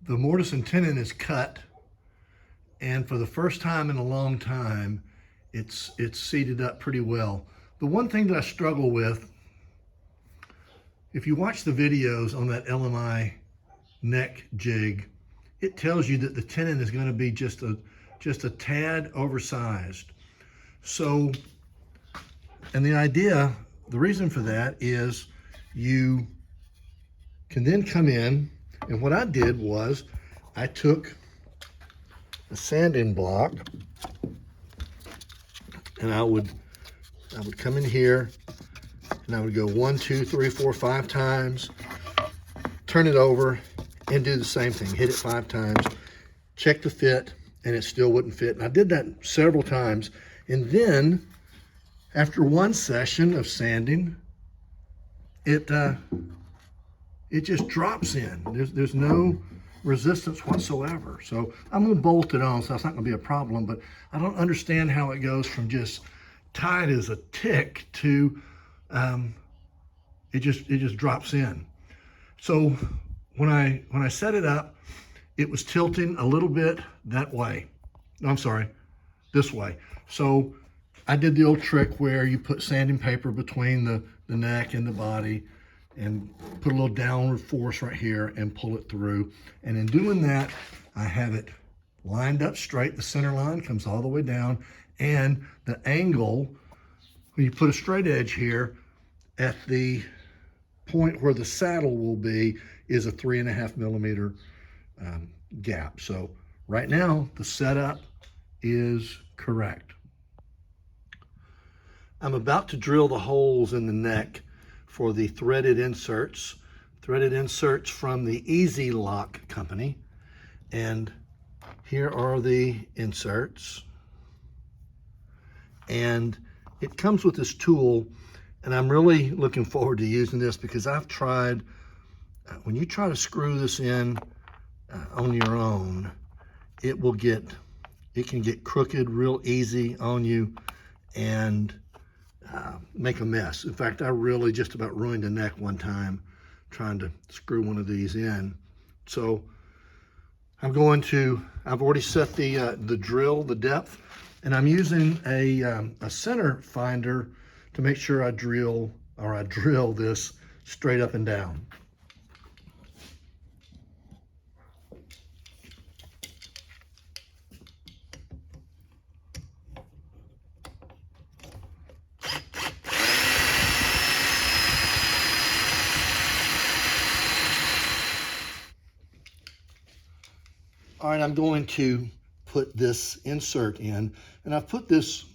The mortise and tenon is cut, and for the first time in a long time, it's seated up pretty well. The one thing that I struggle with, if you watch the videos on that LMI neck jig, it tells you that the tenon is going to be just a tad oversized. So, and the reason for that is you can then come in, and what I did was I took a sanding block and I would come in here and I would go 1, 2, 3, 4, 5 times, turn it over and do the same thing. Hit it 5 times, check the fit, and it still wouldn't fit. And I did that several times. And then after one session of sanding, it just drops in. There's no resistance whatsoever. So I'm gonna bolt it on, so that's not gonna be a problem, but I don't understand how it goes from just tight as a tick to it just drops in. So when I set it up, it was tilting a little bit that way. No, I'm sorry, this way. So I did the old trick where you put sanding paper between the neck and the body and put a little downward force right here and pull it through. And in doing that, I have it lined up straight. The center line comes all the way down, and the angle, when you put a straight edge here, at the point where the saddle will be is a 3.5 millimeter gap. So right now, the setup is correct. I'm about to drill the holes in the neck for the threaded inserts from the Easy Lock company. And here are the inserts. And it comes with this tool, and I'm really looking forward to using this because I've tried, when you try to screw this in on your own, it can get crooked real easy on you and make a mess. In fact, I really just about ruined a neck one time trying to screw one of these in. So I've already set the drill, the depth, and I'm using a center finder to make sure I drill this straight up and down. All right, I'm going to put this insert in, and I've put this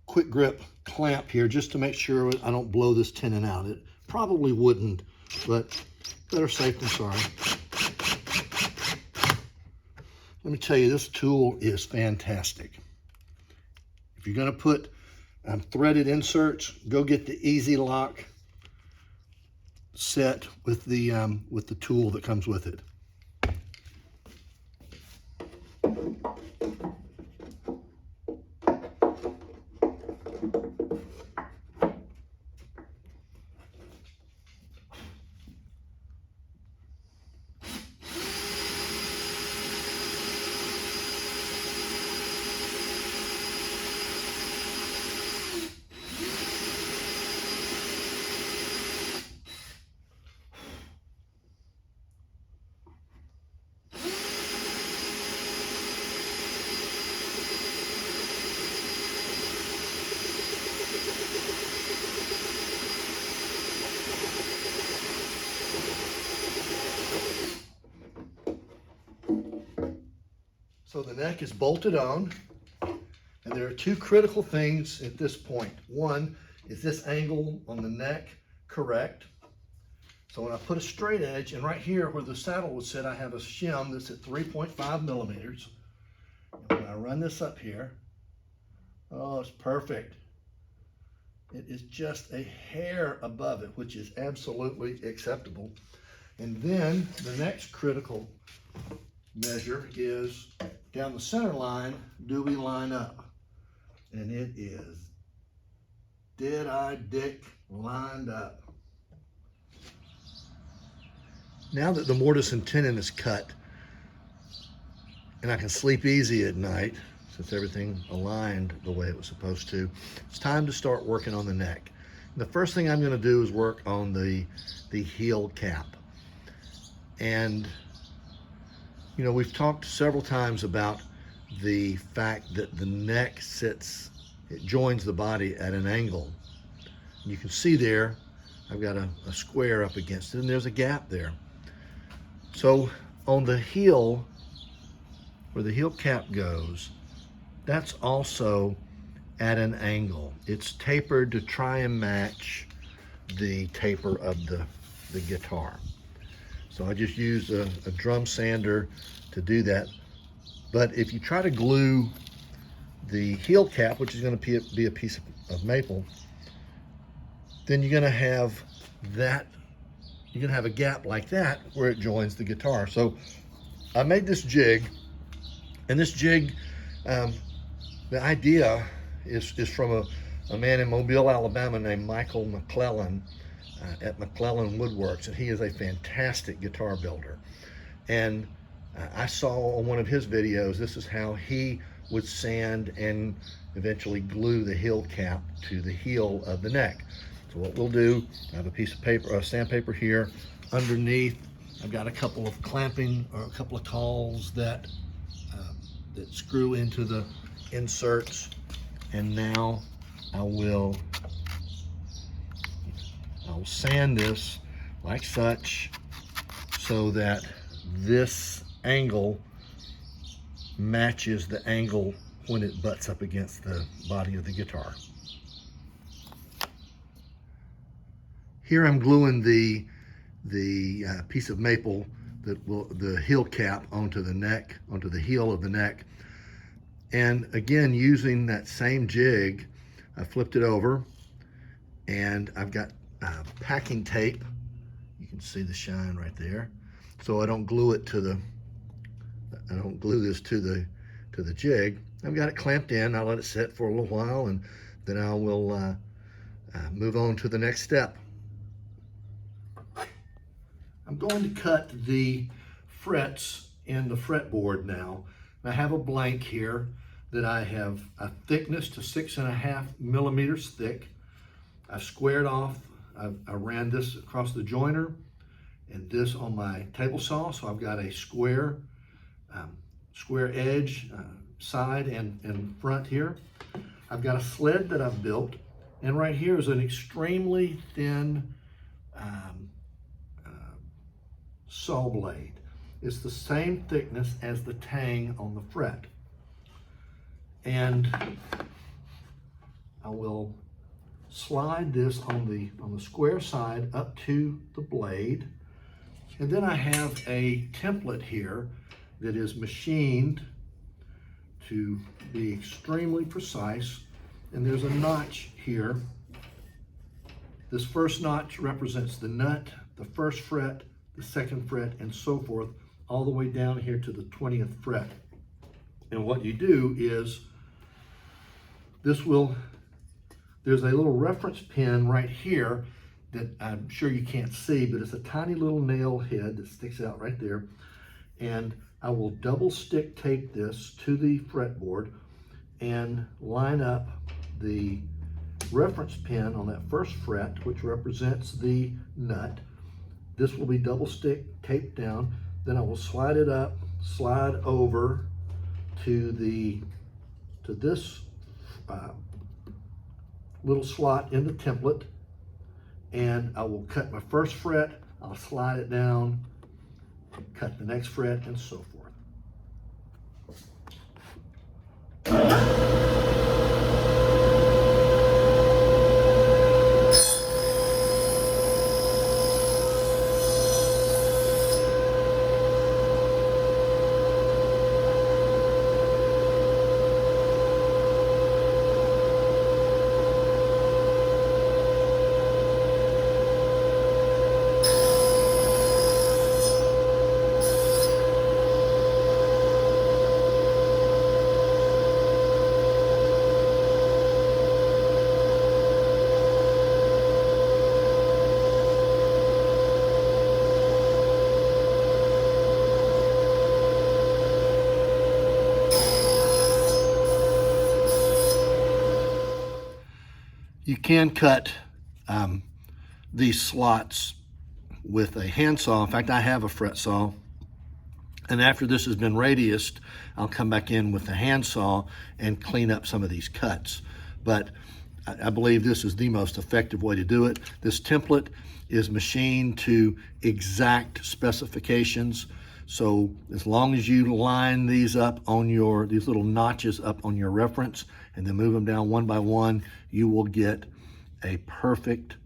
quick grip clamp here just to make sure I don't blow this tenon out. It probably wouldn't, but better safe than sorry. Let me tell you, this tool is fantastic. If you're going to put threaded inserts, go get the Easy Lock set with the tool that comes with it. So the neck is bolted on, and there are two critical things at this point. One, is this angle on the neck correct? So when I put a straight edge, and right here where the saddle would sit, I have a shim that's at 3.5 millimeters. And when I run this up here, oh, it's perfect. It is just a hair above it, which is absolutely acceptable. And then the next critical measure is down the center line, do we line up? And it is dead-eye dick lined up. Now that the mortise and tenon is cut, and I can sleep easy at night, since everything aligned the way it was supposed to, it's time to start working on the neck. And the first thing I'm going to do is work on the heel cap. And, you know, we've talked several times about the fact that the neck sits, it joins the body at an angle. You can see there, I've got a square up against it, and there's a gap there. So on the heel, where the heel cap goes, that's also at an angle. It's tapered to try and match the taper of the guitar. So I just used a drum sander to do that. But if you try to glue the heel cap, which is going to be a piece of maple, then you're going to have that, you're going to have a gap like that where it joins the guitar. So I made this jig, and this jig, the idea is from a man in Mobile, Alabama named Michael McClellan at McClellan Woodworks, and he is a fantastic guitar builder. And I saw on one of his videos, this is how he would sand and eventually glue the heel cap to the heel of the neck. So what we'll do, I have a piece of paper, sandpaper here. Underneath, I've got a couple of clamping, or a couple of cawls that screw into the inserts. And now I'll sand this like such, so that this angle matches the angle when it butts up against the body of the guitar. Here I'm gluing the piece of maple the heel cap onto the neck, onto the heel of the neck. And again, using that same jig, I flipped it over, and I've got packing tape. You can see the shine right there. So I don't glue it I don't glue this to the jig. I've got it clamped in. I'll let it sit for a little while, and then I will move on to the next step. I'm going to cut the frets in the fretboard now. I have a blank here that I have a thickness to 6.5 millimeters thick. I've squared off, I ran this across the joiner and this on my table saw, so I've got a square edge, side and front here. I've got a sled that I've built, and right here is an extremely thin saw blade. It's the same thickness as the tang on the fret. And I will slide this on the square side up to the blade. And then I have a template here that is machined to be extremely precise. And there's a notch here. This first notch represents the nut, the first fret, the second fret, and so forth, all the way down here to the 20th fret. And what you do is, there's a little reference pin right here that I'm sure you can't see, but it's a tiny little nail head that sticks out right there. And I will double stick tape this to the fretboard and line up the reference pin on that first fret, which represents the nut. This will be double stick taped down. Then I will slide it up, slide over to this little slot in the template, and I will cut my first fret, I'll slide it down, cut the next fret, and so forth. You can cut these slots with a handsaw. In fact, I have a fret saw. And after this has been radiused, I'll come back in with the handsaw and clean up some of these cuts. But I believe this is the most effective way to do it. This template is machined to exact specifications. So as long as you line these up on these little notches up on your reference and then move them down one by one, you will get a perfect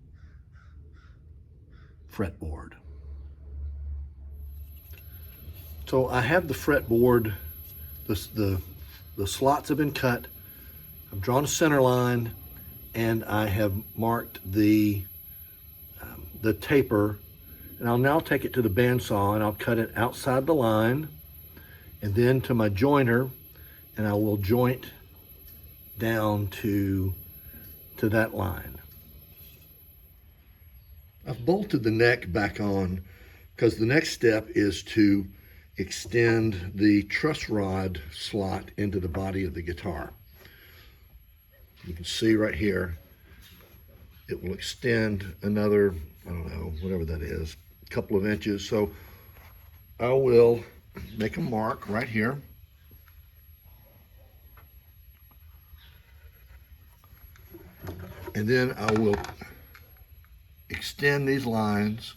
fretboard. So I have the fretboard, the slots have been cut, I've drawn a center line, and I have marked the taper, and I'll now take it to the bandsaw and I'll cut it outside the line and then to my joiner, and I will joint down to that line. I've bolted the neck back on because the next step is to extend the truss rod slot into the body of the guitar. You can see right here, it will extend another, I don't know, whatever that is, a couple of inches. So I will make a mark right here. And then I will extend these lines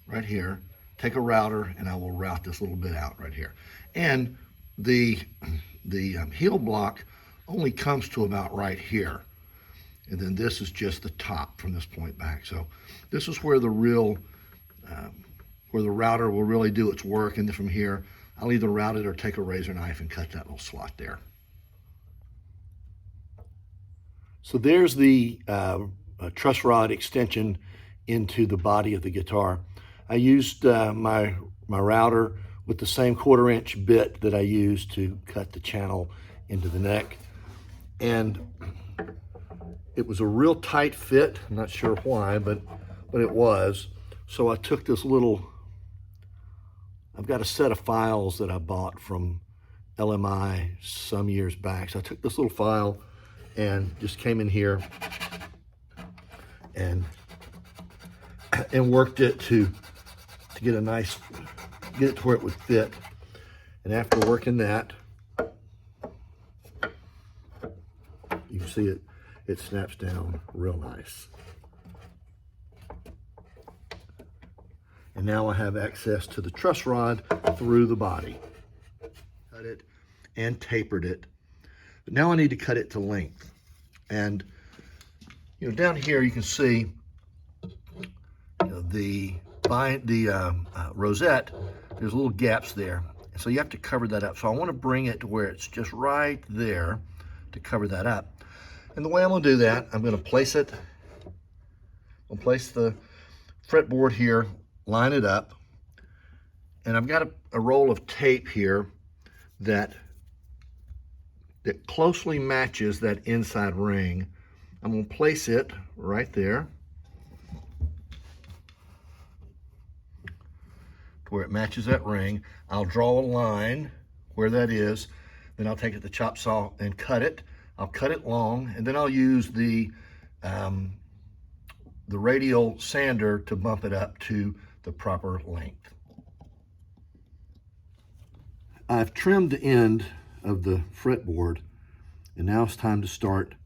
right here, take a router, and I will route this little bit out right here. And the heel block only comes to about right here. And then this is just the top from this point back. So this is where the real, where the router will really do its work. And then from here, I'll either route it or take a razor knife and cut that little slot there. So there's the truss rod extension into the body of the guitar. I used my router with the same 1/4 inch bit that I used to cut the channel into the neck. And it was a real tight fit. I'm not sure why, but it was. So I took this little, I've got a set of files that I bought from LMI some years back. So I took this little file and just came in here and worked it to get a nice, get it to where it would fit. And after working that, you can see it snaps down real nice. And now I have access to the truss rod through the body. Cut it and tapered it. But now I need to cut it to length. And down here you can see the rosette, there's little gaps there. So you have to cover that up. So I want to bring it to where it's just right there to cover that up. And the way I'm going to do that, I'm going to place it, I'll place the fretboard here, line it up, and I've got a roll of tape here that closely matches that inside ring. I'm going to place it right there to where it matches that ring. I'll draw a line where that is, then I'll take it to the chop saw and cut it. I'll cut it long, and then I'll use the radial sander to bump it up to the proper length. I've trimmed the end of the fretboard, and now it's time to start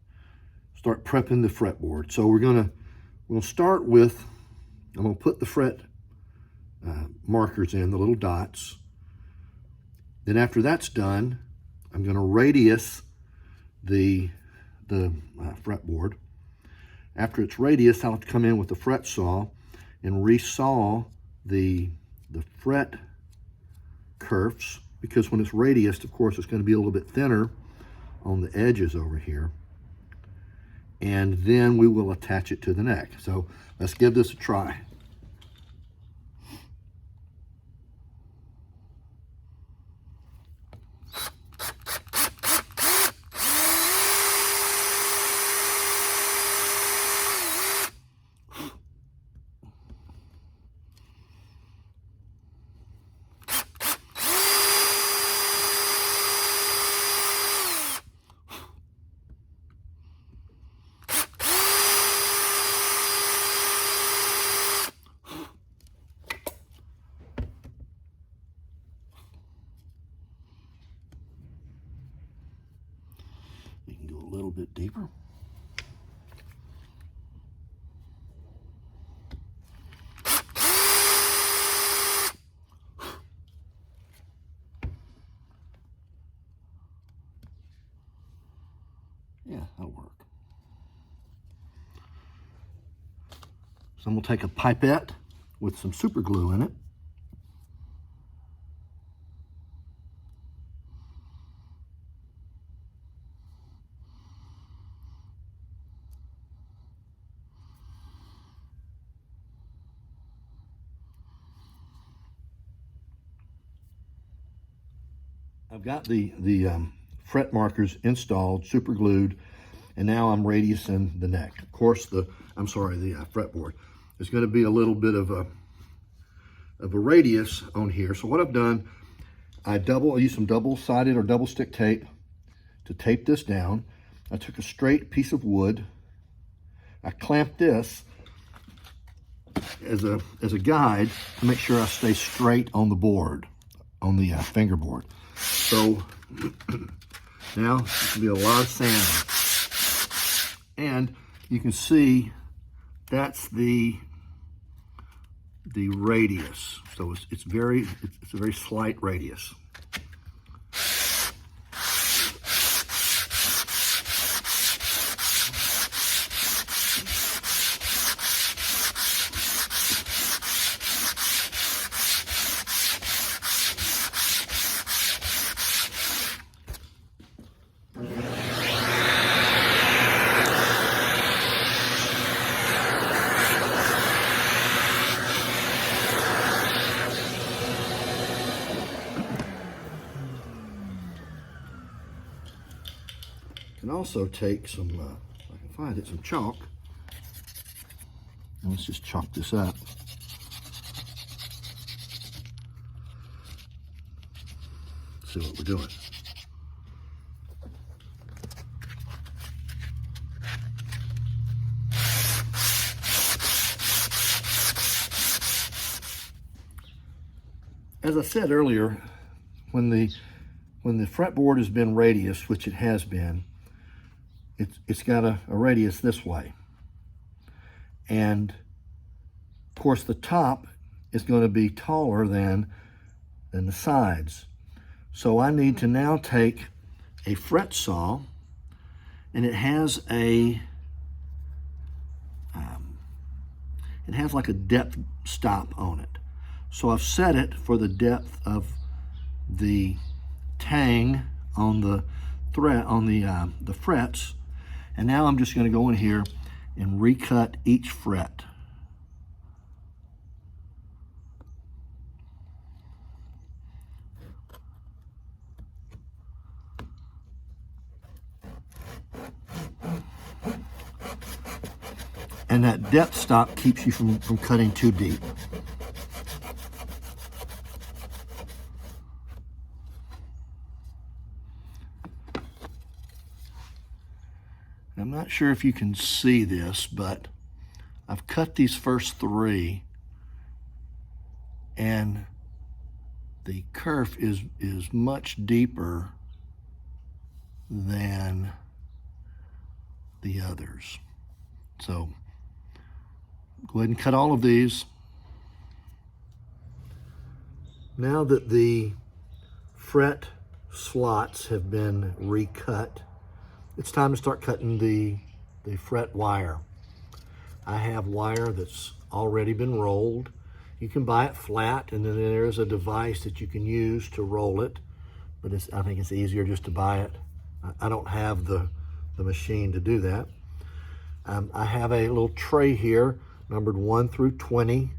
prepping the fretboard. So we'll start with, I'm gonna put the fret markers in, the little dots. Then after that's done, I'm gonna radius the fretboard. After it's radius, I'll have to come in with the fret saw and resaw the fret kerfs, because when it's radiused, of course, it's going to be a little bit thinner on the edges over here. And then we will attach it to the neck. So let's give this a try. a little bit deeper. Yeah, that'll work. So I'm going to take a pipette with some super glue in it. I've got the fret markers installed, super glued, and now I'm radiusing the neck. Of course, the fretboard. There's going to be a little bit of a radius on here. So what I've done, I used some double-sided or double stick tape to tape this down. I took a straight piece of wood. I clamped this as a guide to make sure I stay straight on the board, on the fingerboard. So now there's gonna be a lot of sanding, and you can see that's the radius. So it's a very slight radius. Can also take some, if I can find it, some chalk. And let's just chalk this up. See what we're doing. As I said earlier, when the fretboard has been radius, which it has been, it's got a radius this way. And of course the top is going to be taller than the sides. So I need to now take a fret saw, and it has like a depth stop on it. So I've set it for the depth of the tang on the thread, on the frets. And now I'm just going to go in here and recut each fret. And that depth stop keeps you from cutting too deep. I'm not sure if you can see this, but I've cut these first three, and the kerf is much deeper than the others. So go ahead and cut all of these. Now that the fret slots have been recut, it's time to start cutting the fret wire. I have wire that's already been rolled. You can buy it flat, and then there's a device that you can use to roll it, but I think it's easier just to buy it. I don't have the machine to do that. I have a little tray here, numbered 1 through 20,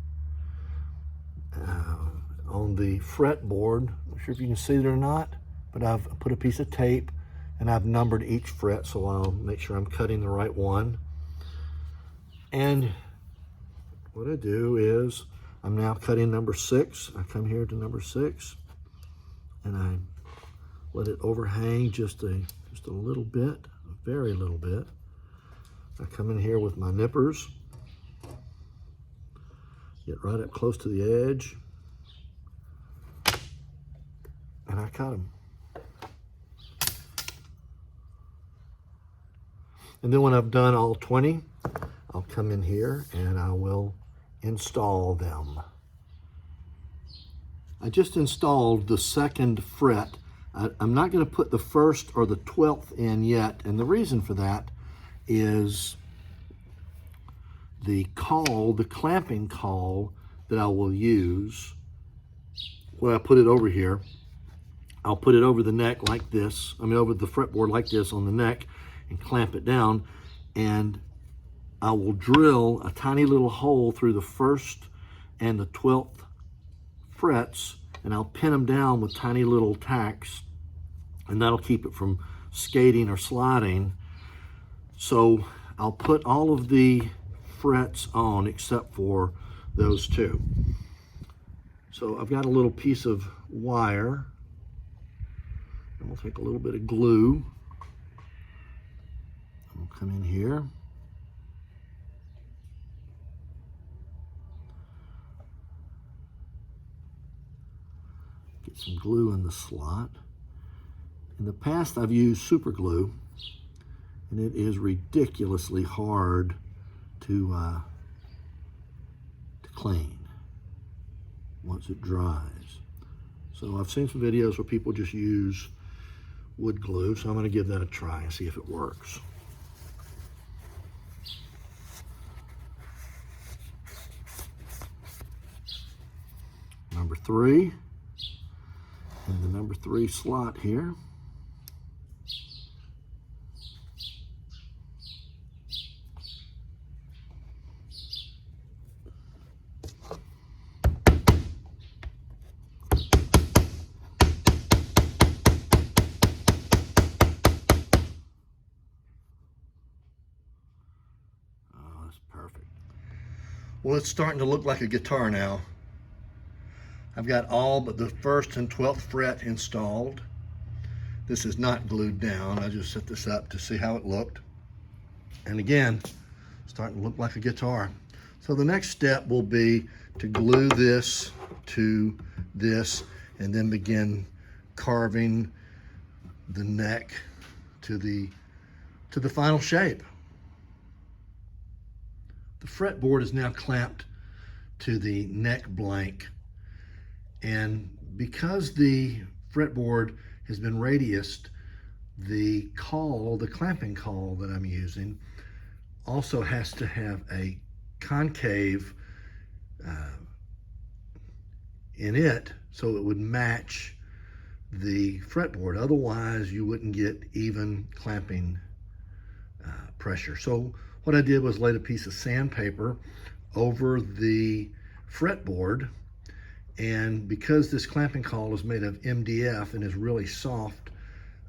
on the fretboard. I'm not sure if you can see it or not, but I've put a piece of tape and I've numbered each fret, so I'll make sure I'm cutting the right one. And what I do is, I'm now cutting number 6. I come here to number 6, and I let it overhang just a little bit, a very little bit. I come in here with my nippers, get right up close to the edge, and I cut them. And then when I've done all 20, I'll come in here and I will install them. I just installed the second fret. I'm not going to put the 1st or the 12th in yet, and the reason for that is the clamping caul that I will use. When I put it over here, I'll put it over the neck like this, over the fretboard like this on the neck, and clamp it down, and I will drill a tiny little hole through the 1st and the 12th frets, and I'll pin them down with tiny little tacks, and that'll keep it from skating or sliding. So I'll put all of the frets on except for those two. So I've got a little piece of wire, and we'll take a little bit of glue. We'll come in here. Get some glue in the slot. In the past, I've used super glue, and it is ridiculously hard to clean once it dries. So I've seen some videos where people just use wood glue, so I'm going to give that a try and see if it works. Number 3, in the number 3 slot here. Oh, that's perfect. Well, it's starting to look like a guitar now. I've got all but the 1st and 12th fret installed. This is not glued down. I just set this up to see how it looked. And again, starting to look like a guitar. So the next step will be to glue this to this and then begin carving the neck to the final shape. The fretboard is now clamped to the neck blank. And because the fretboard has been radiused, the clamping caul that I'm using also has to have a concave in it so it would match the fretboard. Otherwise, you wouldn't get even clamping pressure. So what I did was laid a piece of sandpaper over the fretboard. And because this clamping caul is made of MDF and is really soft,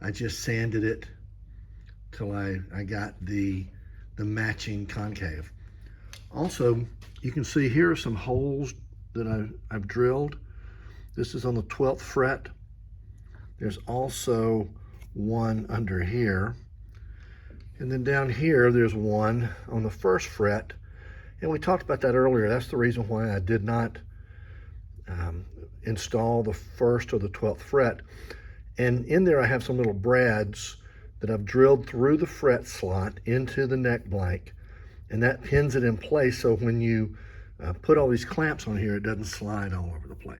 I just sanded it till I got the matching concave. Also, you can see here are some holes that I've drilled. This is on the 12th fret. There's also one under here. And then down here, there's one on the 1st fret. And we talked about that earlier. That's the reason why I did not install the 1st or the 12th fret. And in there I have some little brads that I've drilled through the fret slot into the neck blank, and that pins it in place so when you put all these clamps on here, it doesn't slide all over the place.